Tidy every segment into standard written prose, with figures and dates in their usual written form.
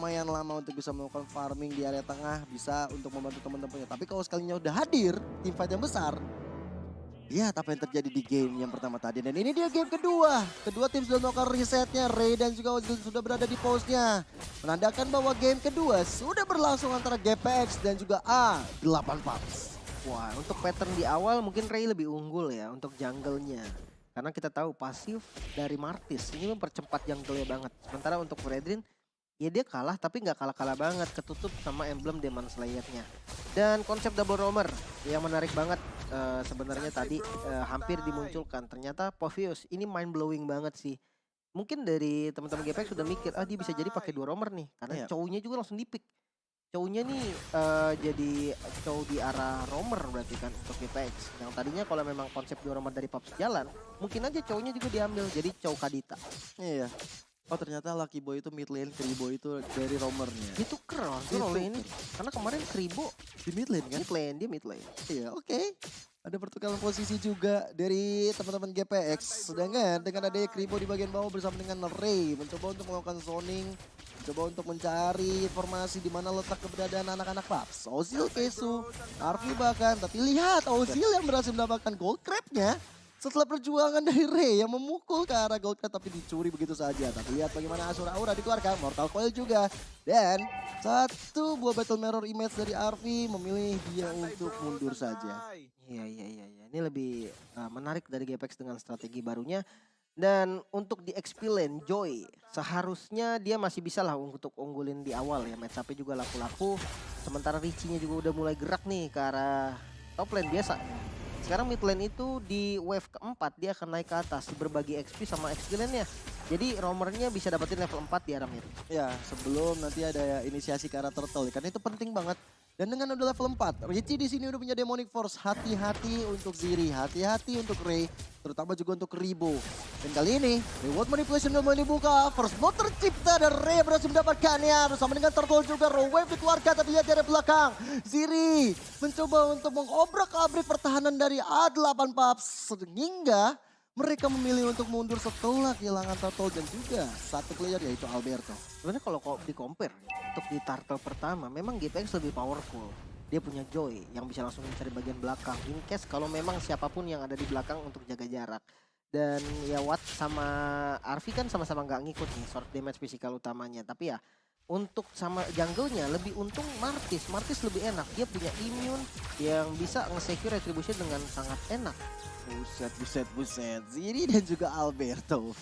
lumayan lama untuk bisa melakukan farming di area tengah, bisa untuk membantu teman-temannya. Tapi kalau sekalinya udah hadir tim fight yang besar, lihat apa yang terjadi di game yang pertama tadi. Dan ini dia game kedua. Kedua tim sudah melakukan resetnya. Ray dan juga Ozil sudah berada di pose-nya. Menandakan bahwa game kedua sudah berlangsung antara GPX dan juga A8 Paps. Wah, untuk pattern di awal mungkin Ray lebih unggul ya untuk jungle-nya. Karena kita tahu pasif dari Martis ini mempercepat jungle-nya banget. Sementara untuk Fredrin, ya dia kalah tapi nggak kalah-kalah banget. Ketutup sama emblem Demon Slayer-nya. Dan konsep double roamer yang menarik banget sebenarnya tadi hampir dimunculkan. Ternyata Povius ini mind blowing banget sih. Mungkin dari teman-teman GPX sudah mikir, dia bisa jadi pakai 2 roamer nih. Karena cowoknya juga langsung di-pick. Cowoknya nih jadi cowok di arah roamer berarti kan untuk GPX. Yang tadinya kalau memang konsep 2 roamer dari Paps jalan, mungkin aja cowoknya juga diambil jadi cowok Kadita. Iya. Oh ternyata Lucky Boy itu mid lane, Kribo itu dari roamernya. Itu keren oleh ini. Karena kemarin Kribo Di mid lane kan? dia mid lane. Iya, oke. Ada pertukaran posisi juga dari teman-teman GPX. Sedangkan dengan adanya Kribo di bagian bawah bersama dengan Ray mencoba untuk melakukan zoning, mencoba untuk mencari informasi di mana letak keberadaan anak-anak Paps. Ozil, Kesu, Arfi bahkan. Tapi lihat Ozil yang berhasil mendapatkan gold crab-nya setelah perjuangan dari Ray yang memukul ke arah gold crab tapi dicuri begitu saja. Tapi lihat bagaimana Asura Aura dikeluarkan, Mortal Coil juga. Dan satu buah Battle Mirror Image dari Arfi memilih dia untuk mundur saja. Iya. Ini lebih menarik dari GPX dengan strategi barunya. Dan untuk di XP lane Joy seharusnya dia masih bisa lah untuk unggulin di awal ya. Match up-nya juga laku-laku. Sementara Richie-nya juga udah mulai gerak nih ke arah top lane biasa. Sekarang mid lane itu di wave keempat dia akan naik ke atas berbagi XP sama XP lane-nya. Jadi roamernya bisa dapetin level 4 di arah mid. Ya sebelum nanti ada inisiasi ke arah turtle karena itu penting banget. Dan dengan udah level 4, Richie di sini udah punya Demonic Force. Hati-hati untuk Ziri, hati-hati untuk Ray, terutama juga untuk Ribo. Dan kali ini, reward manipulation udah mulai dibuka. First blood tercipta dan Ray berhasil mendapatkannya. Bersama dengan Turtle juga, Raw Wave dikeluarkan tapi lihat dari belakang. Ziri mencoba untuk mengobrak-abrik pertahanan dari A8 Paps. Hingga mereka memilih untuk mundur setelah kehilangan Turtle dan juga satu player yaitu Alberto. Sebenarnya kalau di compare untuk di turtle pertama memang GPX lebih powerful. Dia punya Joy yang bisa langsung mencari bagian belakang. In case kalau memang siapapun yang ada di belakang untuk jaga jarak. Dan ya Watt sama Arfi kan sama-sama nggak ngikut nih short damage physical utamanya. Tapi ya untuk sama jungle-nya lebih untung Martis. Martis lebih enak. Dia punya immune yang bisa nge-secure retribution dengan sangat enak. Buset. Ziri dan juga Alberto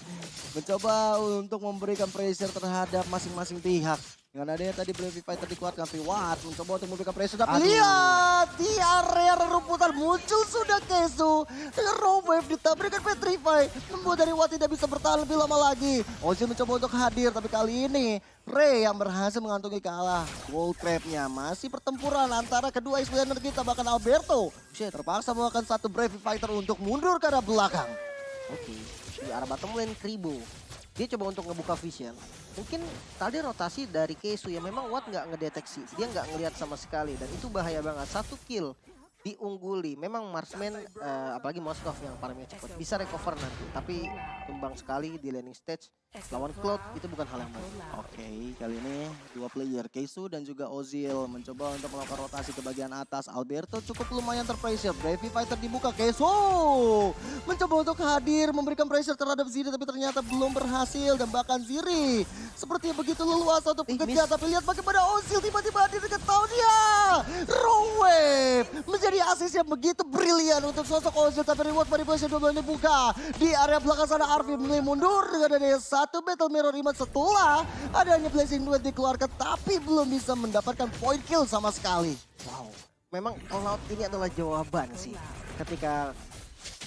mencoba untuk memberikan pressure terhadap masing-masing pihak. Dengan adanya tadi Brave Fighter dikeluarkan, tapi Watt mencoba untuk memberikan pressure. Tapi lihat di area rerumputan muncul sudah Kesu. Dengan Raw Wave ditabrakkan Petrify. Membuat dari Watt tidak bisa bertahan lebih lama lagi. Ozil mencoba untuk hadir, tapi kali ini Ray yang berhasil mengantongi kalah gold crab-nya. Masih pertempuran antara kedua explainer kita, bahkan Alberto terpaksa melakukan satu Brave Fighter untuk mundur ke arah belakang. Oke, di arah bottom lane Kribo. Dia coba untuk ngebuka vision. Mungkin tadi rotasi dari Kesu yang memang Watt nggak ngedeteksi. Dia nggak ngelihat sama sekali dan itu bahaya banget. Satu kill diungguli. Memang marksman apalagi Moskov yang farmnya cepat bisa recover nanti. Tapi tumbang sekali di landing stage lawan Cloud itu bukan hal yang baik. Oke, kali ini dua player Kesu dan juga Ozil mencoba untuk melakukan rotasi ke bagian atas. Alberto cukup lumayan terpressure. Brave Fighter dibuka, Kesu mencoba untuk hadir memberikan pressure terhadap Ziri tapi ternyata belum berhasil. Dan bahkan Ziri sepertinya begitu leluasa untuk bekerja. Tapi lihat bagaimana Ozil tiba-tiba hadir dekat tahunnya. Raw Wave menjadi asis yang begitu brilian untuk sosok Ozil. Tapi reward manipulation double dibuka. Di area belakang sana Arfi memilih mundur dengan adanya satu Battle Mirror Image setelah adanya Blazing Duet dikeluarkan. Tapi belum bisa mendapatkan point kill sama sekali. Wow, memang all out ini adalah jawaban sih. Ketika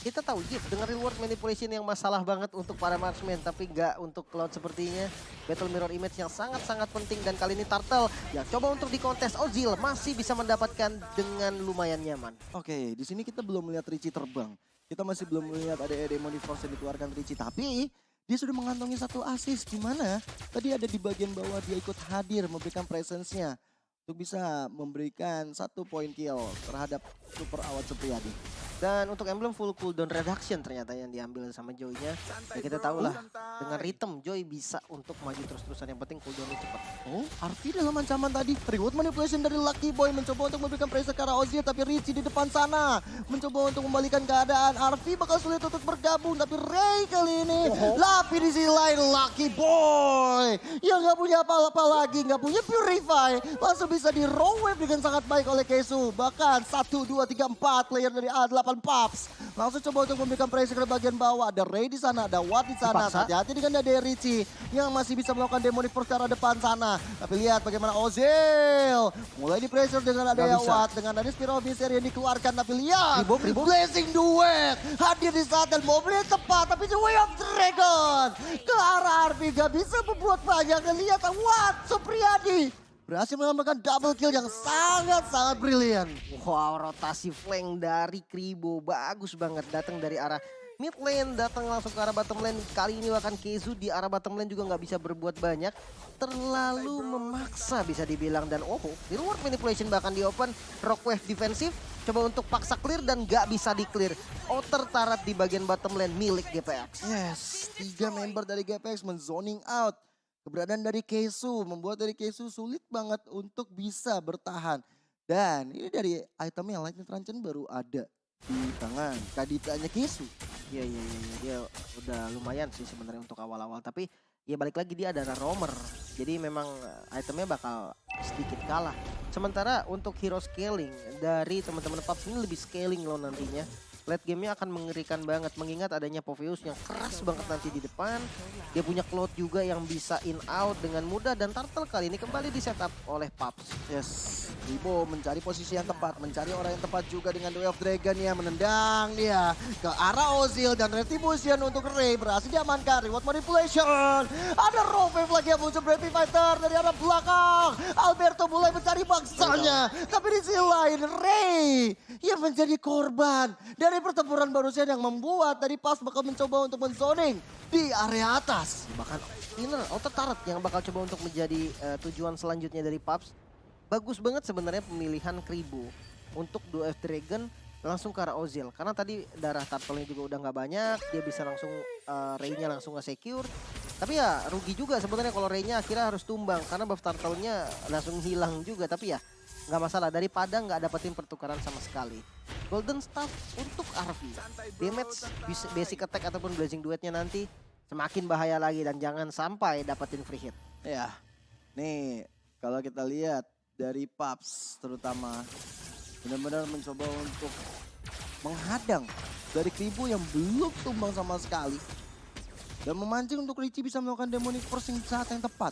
kita tahu Jeep dengan reward manipulation yang masalah banget untuk para marksman. Tapi nggak untuk Cloud sepertinya. Battle Mirror Image yang sangat-sangat penting. Dan kali ini Turtle yang coba untuk dikontes. Ozil masih bisa mendapatkan dengan lumayan nyaman. Oke, di sini kita belum melihat Richie terbang. Kita masih belum melihat ada Demonic Force yang dikeluarkan Richie. Tapi dia sudah mengantongi satu assist. Di mana tadi ada di bagian bawah dia ikut hadir memberikan presence-nya. Untuk bisa memberikan satu point kill terhadap Super Awad Supriyadi. Dan untuk emblem full cooldown reduction ternyata yang diambil sama Joy-nya. Ya kita tahu lah, dengan rhythm Joy bisa untuk maju terus-terusan. Yang penting cooldownnya cepat. Oh, Arfi dalam ancaman tadi. Reward manipulation dari Lucky Boy mencoba untuk memberikan pressure ke arah Ozil, tapi Richie di depan sana mencoba untuk membalikan keadaan. Arfi bakal sulit untuk bergabung, tapi Ray kali ini Lapi di sisi lain Lucky Boy yang nggak punya apa-apa lagi, nggak punya Purify, langsung bisa di raw wave dengan sangat baik oleh Kesu. Bahkan 1, 2, 3, 4 player dari A8 Pups langsung coba untuk memberikan pressure ke bagian bawah. Ada Ray di sana, ada Watt di sana. Dipaksa. Hati-hati dengan ada Richie yang masih bisa melakukan demonic force ke arah depan sana. Tapi lihat bagaimana Ozil mulai di pressure dengan ada Nggak bisa. Watt, dengan ada Spiral Misery yang dikeluarkan. Tapi lihat Kribo. Blazing Duet hadir di saat dan mobilnya tepat, tapi The Way of Dragon ke arah Arfi gak bisa membuat banyak. Dan lihat Watt Supriyadi berhasil menambahkan double kill yang sangat-sangat brilian. Wow, rotasi flank dari Kribo bagus banget, datang dari arah mid lane, datang langsung ke arah bottom lane. Kali ini bahkan Kezu di arah bottom lane juga nggak bisa berbuat banyak, terlalu memaksa bisa dibilang. Dan di luar manipulation bahkan di open, rock wave defensif, coba untuk paksa clear dan nggak bisa di clear. Outer turret di bagian bottom lane milik GPX. Yes, 3 member dari GPX menzoning out. Keberadaan dari Kesu membuat dari Kesu sulit banget untuk bisa bertahan. Dan ini dari itemnya Lightning Truncheon baru ada di tangan Kaditanya Kesu. Iya, dia udah lumayan sih sebenarnya untuk awal-awal. Tapi ya balik lagi dia adalah roamer. Jadi memang itemnya bakal sedikit kalah. Sementara untuk hero scaling dari teman-teman Pups ini lebih scaling loh nantinya. Late game-nya akan mengerikan banget mengingat adanya Popheus yang keras banget nanti di depan. Dia punya Cloud juga yang bisa in out dengan mudah, dan Turtle kali ini kembali di setup oleh Pups. Yes, Ribo mencari posisi yang tepat, mencari orang yang tepat juga dengan The Way of Dragon ya, menendang dia ke arah Ozil dan Retribution untuk Ray berhasil diamankan. Reward manipulation, ada raw wave lagi yang muncul Brave Fighter dari arah belakang. Alberto mulai mencari bangsanya, tapi di sisi lain Ray yang menjadi korban dari pertempuran barusan yang membuat dari Pups bakal mencoba untuk menzoning di area atas. Bahkan inner outer turret yang bakal coba untuk menjadi tujuan selanjutnya dari Pups. Bagus banget sebenarnya pemilihan Kribo untuk Duel of Dragon langsung ke arah Ozil. Karena tadi darah turtle-nya juga udah nggak banyak, dia bisa langsung Ray-nya langsung nge-secure. Tapi ya rugi juga sebenarnya kalau Ray-nya akhirnya harus tumbang karena buff turtle-nya langsung hilang juga. Tapi ya nggak masalah, daripada nggak dapetin pertukaran sama sekali. Golden Staff untuk Arfi. Damage basic attack ataupun blazing duetnya nanti semakin bahaya lagi, dan jangan sampai dapetin free hit. Ya, nih kalau kita lihat dari Pups terutama benar-benar mencoba untuk menghadang dari Kribo yang belum tumbang sama sekali. Dan memancing untuk Richie bisa melakukan demonic force saat yang tepat.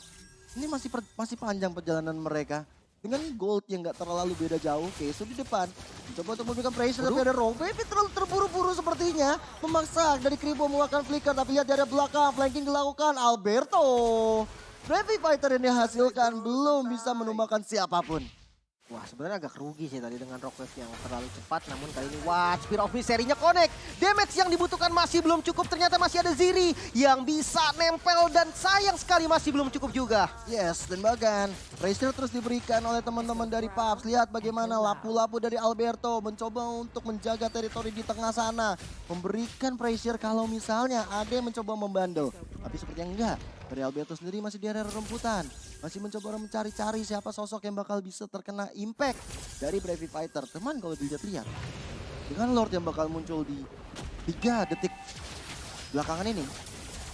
Ini masih panjang perjalanan mereka. Dengan gold yang gak terlalu beda jauh, Kesu di depan. Mencoba untuk memberikan pressure, tapi ada Rogue Wave terlalu terburu-buru sepertinya. Memaksa dari Kribo mengeluarkan flicker, tapi lihat dari belakang, flanking dilakukan Alberto. Brave Fighter yang dihasilkan belum bisa menumbangkan siapapun. Wah, sebenarnya agak rugi sih tadi dengan rock wave yang terlalu cepat, namun kali ini Spear of Misery-nya connect. Damage yang dibutuhkan masih belum cukup, ternyata masih ada Ziri yang bisa nempel, dan sayang sekali masih belum cukup juga. Yes, dan bahkan pressure terus diberikan oleh teman-teman dari Pups. Lihat bagaimana lapu-lapu dari Alberto mencoba untuk menjaga teritori di tengah sana. Memberikan pressure kalau misalnya ada yang mencoba membandel. Tapi sepertinya enggak. Dari Alberto sendiri masih di area rumputan. Masih mencoba mencari-cari siapa sosok yang bakal bisa terkena impact dari Brave Fighter. Teman kalau dilihat-lihat, dengan Lord yang bakal muncul di 3 detik belakangan ini,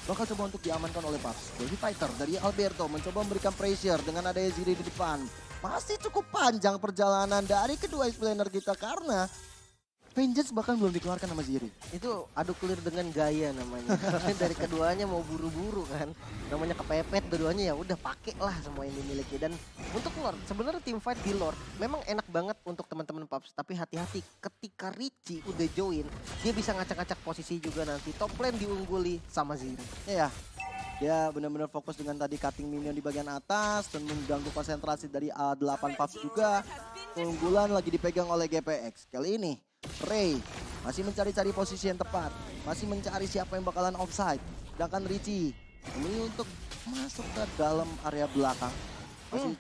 bakal coba untuk diamankan oleh Pups. Brave Fighter dari Alberto mencoba memberikan pressure dengan adanya Ziri di depan. Masih cukup panjang perjalanan dari kedua explainer kita karena Vengeance bahkan belum dikeluarkan sama Ziri. Itu adu clear dengan gaya namanya. Dari keduanya mau buru-buru kan. Namanya kepepet dua-duanya, ya udah pakai lah semua yang dimiliki. Dan untuk Lord, sebenarnya team fight di Lord memang enak banget untuk teman-teman Pups. Tapi hati-hati ketika Richie udah join, dia bisa ngacak-ngacak posisi juga nanti. Top lane diungguli sama Ziri. Iya. Dia benar-benar fokus dengan tadi cutting minion di bagian atas dan mengganggu konsentrasi dari A8 Pups juga. Keunggulan lagi dipegang oleh GPX. Kali ini Ray masih mencari-cari posisi yang tepat, masih mencari siapa yang bakalan offside. Sedangkan Richie memilih untuk masuk ke dalam area belakang. Masih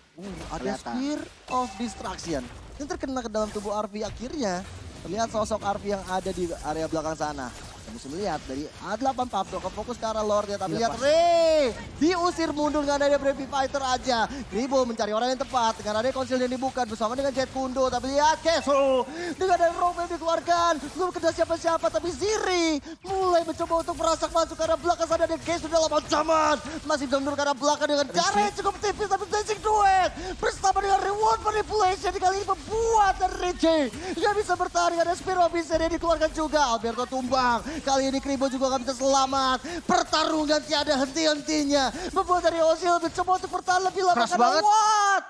ada Kelihatan. Spear of Distraction yang terkena ke dalam tubuh Arfi. Akhirnya Terlihat sosok Arfi yang ada di area belakang sana. Kita bisa melihat dari A8 Pablo ke fokus ke arah Lord ya. Tapi Iya, lihat pas. Ray diusir mundur dengan adanya Brave Fighter aja. Gribo mencari orang yang tepat dengan adanya konsil yang dibuka bersama dengan Jet Kundo. Tapi lihat Kesu dengan ada Rob yang dikeluarkan. Belum kena siapa-siapa tapi Ziri mulai mencoba untuk merasak masuk ke arah belakang sana. Dan Kesu dalam ancaman. Masih bisa mundur ke arah belakang dengan jarak yang cukup tipis. Tapi Blazing Duet bersama dengan Reward Manipulation kali ini membuat Richie nggak bisa bertahan dengan Spiro bisa dia dikeluarkan juga. Alberto tumbang. Kali ini Kribo juga gak bisa selamat. Pertarungan tiada henti-hentinya. Membuat dari Ozil mencoba untuk bertahan lebih lama. Keras banget. What?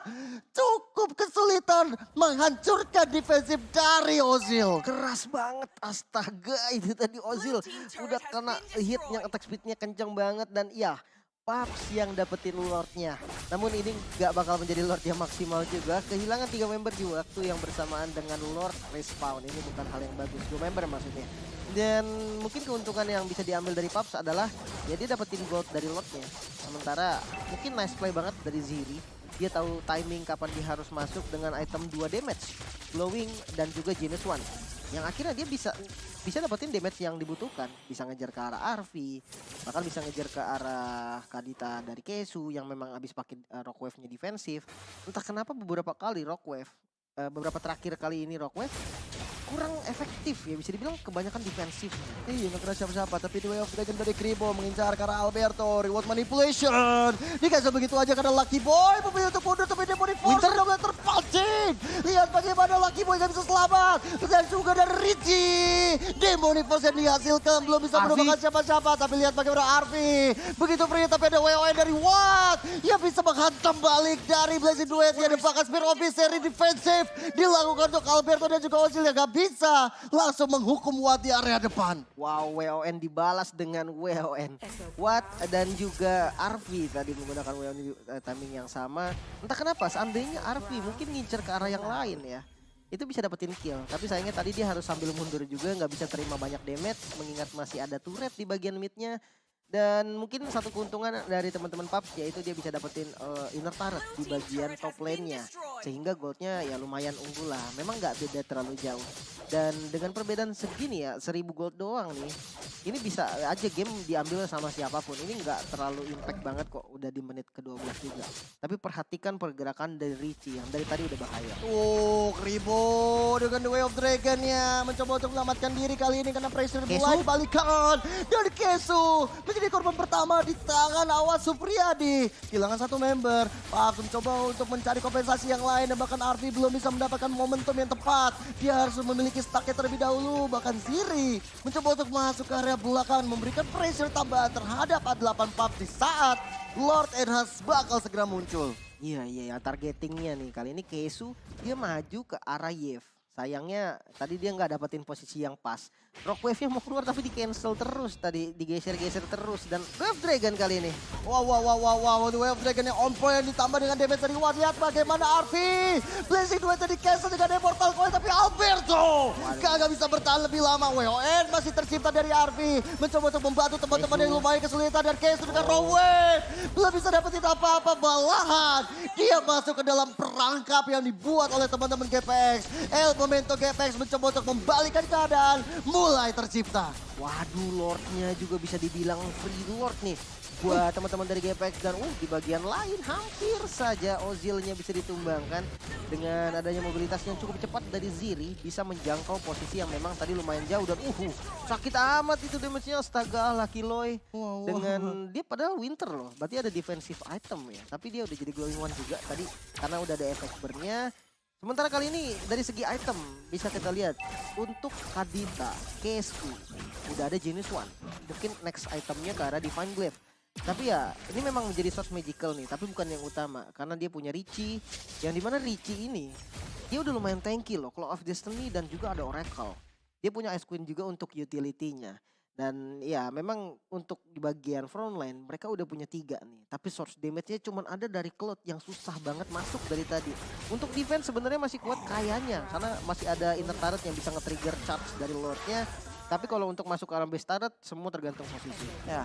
Cukup kesulitan menghancurkan defensif dari Ozil. Keras banget, astaga itu tadi Ozil udah kena hit yang attack speednya kencang banget dan iya Paps yang dapetin Lordnya. Namun ini gak bakal menjadi Lord yang maksimal juga. Kehilangan 3 member di waktu yang bersamaan dengan Lord respawn. Ini bukan hal yang bagus, 2 member maksudnya. Dan mungkin keuntungan yang bisa diambil dari Paps adalah ya dia dapetin gold dari Lordnya. Sementara mungkin nice play banget dari Ziri. Dia tahu timing kapan dia harus masuk dengan item 2 damage. Glowing dan juga Genius One. Yang akhirnya dia bisa dapetin damage yang dibutuhkan. Bisa ngejar ke arah Arfi, bahkan bisa ngejar ke arah Kadita dari Kesu yang memang habis pakai Rockwave-nya defensif. Entah kenapa beberapa kali Rockwave, beberapa terakhir kali ini Rockwave kurang efektif ya, bisa dibilang kebanyakan defensif. Iya, nggak kena siapa-siapa. Tapi di Way of Dragon dari Kribo mengincar ke arah Alberto. Reward Manipulation. Dikasih begitu aja karena Lucky Boy memilih untuk mundur. Tapi Demonic Force Winter. sudah mulai terpancing. Lihat bagaimana Lucky Boy nggak bisa selamat. Dan juga dari Richie. Demonic Force yang dihasilkan belum bisa Arfi. menemukan siapa-siapa. Tapi lihat bagaimana Arfi. Begitu free tapi ada WON dari Watt. Yang bisa menghantam balik dari Blazing Duet. Yang dipakar Spear Office seri defensif. Dilakukan untuk Alberto dan juga Ozil yang gak bisa langsung menghukum Watt di area depan. Wow, WON dibalas dengan WON. Watt dan juga Arfi tadi menggunakan WON timing yang sama. Entah kenapa seandainya Arfi mungkin ngincer ke arah yang lain ya. Itu bisa dapetin kill. Tapi sayangnya tadi dia harus sambil mundur juga, nggak bisa terima banyak damage. Mengingat masih ada turret di bagian midnya. Dan mungkin satu keuntungan dari teman-teman Paps yaitu dia bisa dapetin inner turret di bagian top lane-nya. Sehingga goldnya ya lumayan unggul lah. Memang nggak beda terlalu jauh. Dan dengan perbedaan segini ya 1000 gold doang nih. Ini bisa aja game diambil sama siapapun. Ini nggak terlalu impact banget kok udah di menit ke-12 juga. Tapi perhatikan pergerakan dari Richie yang dari tadi udah bahaya. Kribo dengan The Way of Dragon-nya mencoba untuk menyelamatkan diri kali ini karena pressure Kesu. mulai dibalikan. Dan Kesu menjadi korban pertama di tangan Awas Supriyadi. Kehilangan satu member. Paps mencoba untuk mencari kompensasi yang lain dan bahkan Arfi belum bisa mendapatkan momentum yang tepat. Dia harus memiliki stacknya terlebih dahulu. Bahkan Ziri mencoba untuk masuk ke area belakang memberikan pressure tambahan terhadap A8 Paps di saat Lord Enhance bakal segera muncul. Iya, targetingnya nih kali ini Kesu dia maju ke arah Yev. Sayangnya tadi dia nggak dapetin posisi yang pas. Rockwave-nya mau keluar tapi di cancel terus tadi, digeser-geser terus dan Wave Dragon kali ini. Wow, The Way of Dragon yang on point ditambah dengan damage dari Watt. Lihat bagaimana Arfi. Blazing Duet di cancel dengan Immortal Coil tapi Alberto kagak bisa bertahan lebih lama. WON masih tercipta dari Arfi. Mencoba untuk membantu teman-teman yang lumayan kesulitan dan Kesu dengan Raw Wave. Belum bisa dapetin apa-apa, malahan dia masuk ke dalam perangkap yang dibuat oleh teman-teman GPX. El Momento GPX mencoba untuk membalikan keadaan. Mulai tercipta. Waduh, Lordnya juga bisa dibilang free Lord nih buat teman-teman dari GPX dan di bagian lain hampir saja Ozilnya bisa ditumbangkan dengan adanya mobilitas yang cukup cepat dari Ziri bisa menjangkau posisi yang memang tadi lumayan jauh dan sakit amat itu damage-nya, astaga Lucky Loy. Dengan dia padahal Winter loh, berarti ada defensive item ya, tapi dia udah jadi glowing one juga tadi karena udah ada efek burn-nya. Sementara kali ini dari segi item bisa kita lihat untuk Kadita, Kesu udah ada Genius One. Mungkin next itemnya ke arah Divine Glaive. Tapi ya ini memang menjadi source magical nih, tapi bukan yang utama karena dia punya Richie yang dimana Richie ini dia udah lumayan tanky loh, Claw of Destiny dan juga ada Oracle. Dia punya Ice Queen juga untuk utility-nya. Dan ya memang untuk di bagian frontline mereka udah punya 3 nih. Tapi source damage-nya cuma ada dari Cloud yang susah banget masuk dari tadi. Untuk defense sebenarnya masih kuat kayaknya. Karena masih ada inner turret yang bisa nge-trigger charge dari Lord-nya. Tapi kalau untuk masuk ke arah base turret semua tergantung posisi. Ya.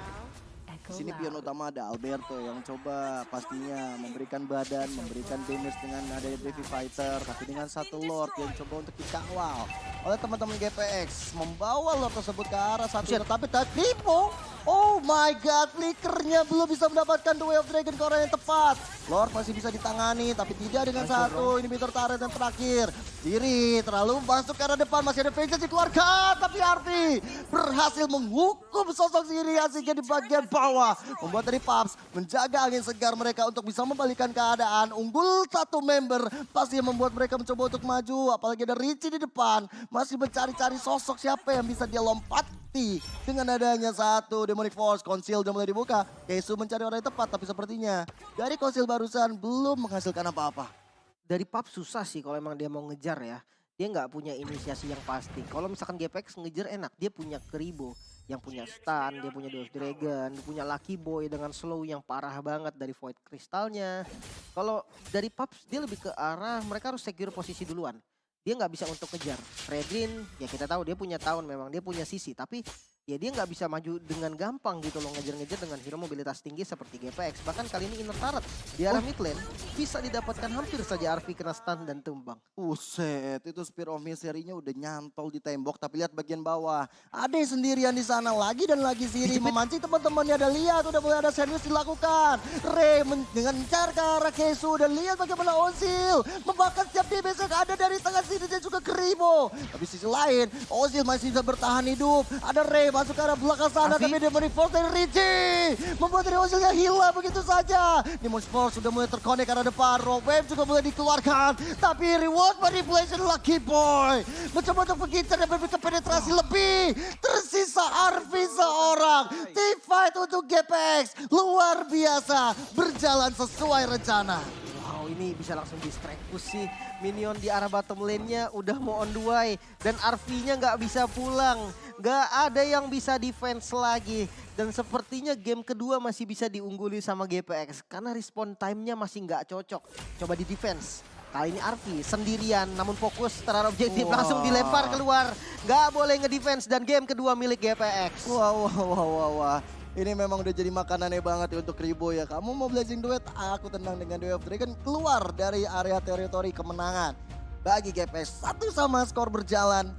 Di sini pion utama ada Alberto yang coba pastinya memberikan badan, memberikan damage dengan adanya Brave Fighter. Tapi dengan satu Lord yang coba untuk dikawal oleh teman-teman GPX. Membawa Lord tersebut ke arah satu, Buset. tetapi Timo, oh my god, flickernya belum bisa mendapatkan The Way of Dragon ke orang yang tepat. Lord masih bisa ditangani, tapi tidak dengan satu inhibitor turret yang terakhir. Diri terlalu masuk ke arah depan, masih ada Vengeance dikeluarkan, tapi Arfi berhasil menghukum sosok Siri asiknya di bagian bawah. Membuat dari Paps menjaga angin segar mereka untuk bisa membalikan keadaan. Unggul satu member pasti membuat mereka mencoba untuk maju, apalagi ada Richie di depan. Masih mencari-cari sosok siapa yang bisa dia lompati. Dengan adanya satu Demonic Force, konsil udah mulai dibuka. Keisu mencari orang yang tepat, tapi sepertinya dari konsil barusan belum menghasilkan apa-apa. Dari pub susah sih kalau emang dia mau ngejar ya. Dia nggak punya inisiasi yang pasti. Kalau misalkan GPX ngejar enak, dia punya Keribo yang punya stun, dia punya Deus Dragon, dia punya Lucky Boy dengan slow yang parah banget dari Void Crystalnya. Kalau dari Paps dia lebih ke arah mereka harus secure posisi duluan. Dia nggak bisa untuk kejar. Redrin ya kita tahu dia punya tahun memang dia punya sisi, tapi ya dia nggak bisa maju dengan gampang gitu loh, ngejar-ngejar dengan hero mobilitas tinggi seperti GPX. Bahkan kali ini inner turret di arah mid lane bisa didapatkan hampir saja Arfi kena stun dan tumbang. Uset, itu Spear of Misery-nya udah nyantol di tembok, tapi lihat bagian bawah. Ada yang sendirian di sana lagi dan lagi Siri memancing teman-temannya. Ada lihat udah mulai ada sandwich dilakukan. Ray dengan mencar ke arah Kesu dan lihat bagaimana Ozil membakar setiap DPS yang ada dari tengah sini dan juga Keribo. Tapi sisi lain Ozil masih bisa bertahan hidup. Ada Ray masuk ke arah belakang sana, Arfi. tapi Demonic Force dari Richie membuat dari Ozilnya hilang begitu saja. Demonic Force sudah mulai terkonek ke arah depan. Rogue Wave juga mulai dikeluarkan, tapi reward manipulation Lucky Boy mencoba untuk mengincar dan memberikan penetrasi lebih. Tersisa Arfi seorang. Team fight untuk GPX luar biasa, berjalan sesuai rencana. Wow, ini bisa langsung di-strike push sih. Minion di arah bottom lane-nya udah mau on the way. Dan RV-nya nggak bisa pulang. Nggak ada yang bisa defense lagi. Dan sepertinya game kedua masih bisa diungguli sama GPX. Karena respawn time-nya masih nggak cocok. Coba di defense. Kali ini Arfi sendirian namun fokus terhadap objektif. Wah. Langsung dilempar keluar. Nggak boleh ngedefense dan game kedua milik GPX. Wah. Ini memang udah jadi makanannya banget ya untuk Keribo ya. Kamu mau blazing duet, aku tenang dengan The Way of Dragon. Keluar dari area teritori kemenangan. Bagi GPS, satu sama skor berjalan.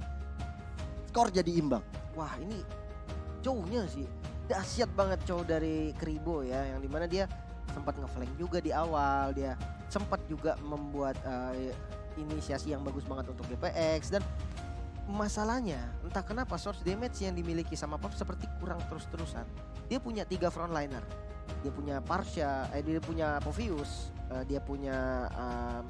Skor jadi imbang. Wah ini jauhnya sih dahsyat banget jauh dari Keribo ya. Yang dimana dia sempat ngeflank juga di awal. Dia sempat juga membuat inisiasi yang bagus banget untuk GPX. Dan masalahnya entah kenapa source damage yang dimiliki sama Pop seperti kurang terus-terusan. Dia punya 3 frontliner. Dia punya Parsha, dia punya Povius, dia punya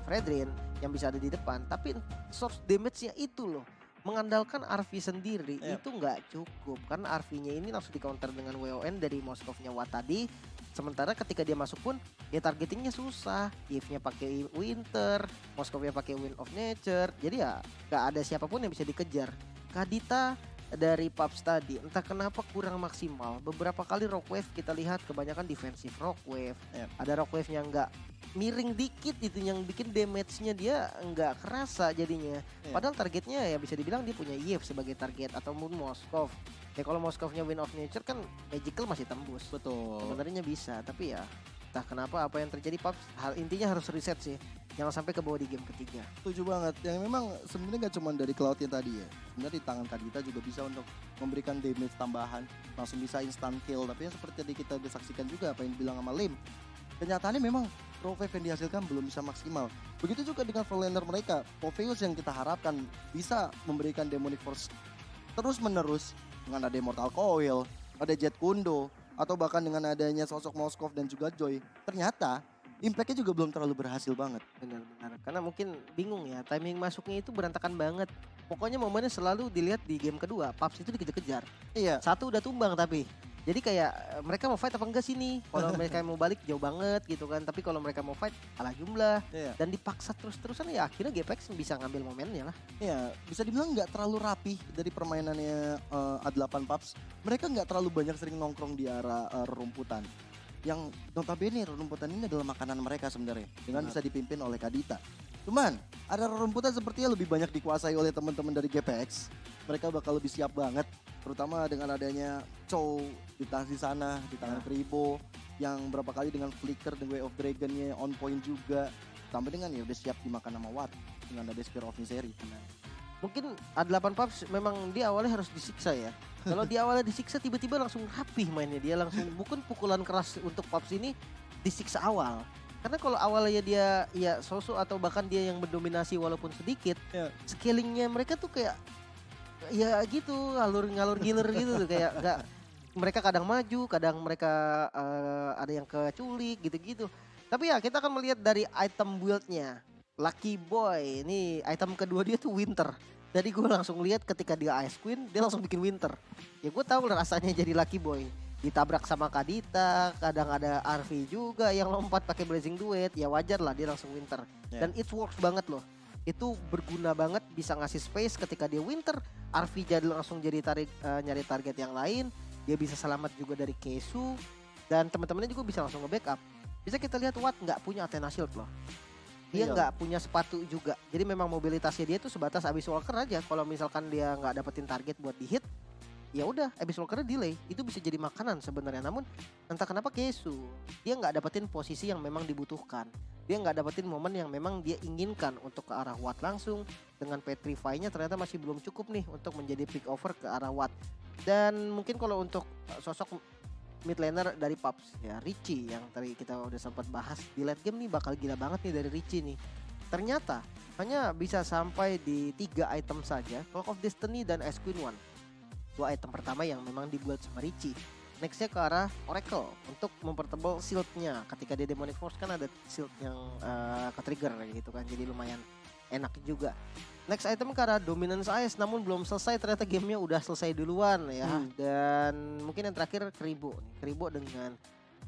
Fredrin yang bisa ada di depan. Tapi source damage-nya itu loh. Mengandalkan Arfi sendiri itu nggak cukup. Karena Arfi-nya ini langsung di counter dengan WON dari Moskovnya Watadi. Sementara ketika dia masuk pun ya targetingnya susah. Eve-nya pakai Winter, Moskovnya pakai Wind of Nature. Jadi ya nggak ada siapapun yang bisa dikejar. Kadita dari Paps tadi entah kenapa kurang maksimal. Beberapa kali Rock Wave kita lihat kebanyakan defensif Rock Wave. Ada Rock Wave yang nggak miring dikit itu yang bikin damage-nya dia nggak kerasa jadinya. Padahal targetnya ya bisa dibilang dia punya Yves sebagai target ataupun Moskov. Ya kalau Moskovnya Wind of Nature kan magical masih tembus. Betul. Sebenarnya bisa tapi ya entah kenapa apa yang terjadi Paps intinya harus reset sih. Jangan sampai ke bawah di game ketiga. Setuju banget. Yang memang sebenarnya gak cuma dari Cloud-nya tadi ya. Sebenarnya di tangan Kadita juga bisa untuk memberikan damage tambahan. Langsung bisa instant kill. Tapi yang seperti tadi kita udah saksikan juga apa yang dibilang sama Lim. Kenyataannya memang Rogue Wave yang dihasilkan belum bisa maksimal. Begitu juga dengan frontliner mereka. Poveus yang kita harapkan bisa memberikan Demonic Force terus menerus. Dengan ada Immortal Coil, ada Jet Kundo. Atau bahkan dengan adanya sosok Moskov dan juga Joy. Ternyata impact-nya juga belum terlalu berhasil banget. Benar-benar. Karena mungkin bingung ya, timing masuknya itu berantakan banget. Pokoknya momennya selalu dilihat di game kedua, Paps itu dikejar-kejar. Iya. Satu udah tumbang tapi. Jadi kayak mereka mau fight apa enggak sih nih? Kalau mereka mau balik jauh banget gitu kan. Tapi kalau mereka mau fight kalah jumlah. Iya. Dan dipaksa terus-terusan ya akhirnya GPX bisa ngambil momennya lah. Iya, bisa dibilang nggak terlalu rapi dari permainannya A8 Paps. Mereka nggak terlalu banyak sering nongkrong di arah rumputan. Yang notabene rumputan ini adalah makanan mereka sebenarnya. Dengan bisa dipimpin oleh Kadita. Cuman, ada rumputan sepertinya lebih banyak dikuasai oleh teman-teman dari GPX. Mereka bakal lebih siap banget. Terutama dengan adanya Chow di sana, di tangan Keribo. Yang berapa kali dengan Flicker dan Way of Dragon-nya on point juga. Tambah dengan ya udah siap dimakan sama Watt. Dengan ada Spear of Misery. Mungkin A8 Paps memang dia awalnya harus disiksa ya. Kalau di awalnya disiksa tiba-tiba langsung rapih mainnya. Dia langsung bukan pukulan keras untuk Paps ini disiksa awal. Karena kalau awalnya dia ya sosok atau bahkan dia yang mendominasi walaupun sedikit, Ya. scalingnya mereka tuh kayak ya gitu ngalur gilir gitu tuh kayak nggak mereka kadang maju, kadang mereka ada yang keculik gitu-gitu. Tapi ya kita akan melihat dari item build-nya. Lucky Boy, ini item kedua dia tuh Winter. Jadi gue langsung lihat ketika dia Ice Queen, dia langsung bikin Winter. Ya gue tahu lah rasanya jadi Lucky Boy. Ditabrak sama Kadita, kadang ada RV juga yang lompat pakai Blazing Duet, ya wajar lah dia langsung Winter. Ya. Dan it works banget loh. Itu berguna banget, bisa ngasih space ketika dia Winter. RV jadi langsung jadi nyari target yang lain. Dia bisa selamat juga dari Kesu. Dan teman-temannya juga bisa langsung nge-backup. Bisa kita lihat Watt nggak punya Athena Shield loh. Dia Iya. nggak punya sepatu juga. Jadi memang mobilitasnya dia tuh sebatas Abyss Walker aja. Kalau misalkan dia nggak dapetin target buat di hit, ya udah Abyss Walker delay. Itu bisa jadi makanan sebenarnya. Namun entah kenapa Kesu dia nggak dapetin posisi yang memang dibutuhkan. Dia nggak dapetin momen yang memang dia inginkan untuk ke arah Watt langsung. Dengan Petrify-nya ternyata masih belum cukup nih untuk menjadi pick over ke arah Watt. Dan mungkin kalau untuk sosok mid laner dari Paps ya Richie yang tadi kita udah sempat bahas di late game nih bakal gila banget nih dari Richie nih. Ternyata hanya bisa sampai di 3 item saja, Clock of Destiny dan Ice Queen One. 2 item pertama yang memang dibuat sama Richie. Nextnya ke arah Oracle untuk mempertebal shieldnya. Ketika dia Demonic Force kan ada shield yang ke trigger gitu kan, jadi lumayan enak juga. Next item ke arah Dominance Ice, namun belum selesai, ternyata gamenya udah selesai duluan ya. Dan mungkin yang terakhir Kribo nih. Kribo dengan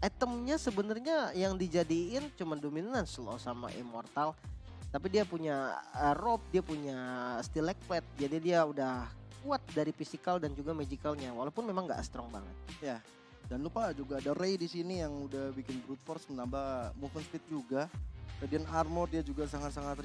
itemnya sebenarnya yang dijadiin cuma Dominance loh sama Immortal. Tapi dia punya rope, dia punya Steel Leg Plate, jadi dia udah kuat dari physical dan juga magicalnya, walaupun memang nggak strong banget. Ya. Dan lupa juga ada Ray di sini yang udah bikin brute force menambah movement speed juga. Radiant Armor dia juga sangat-sangat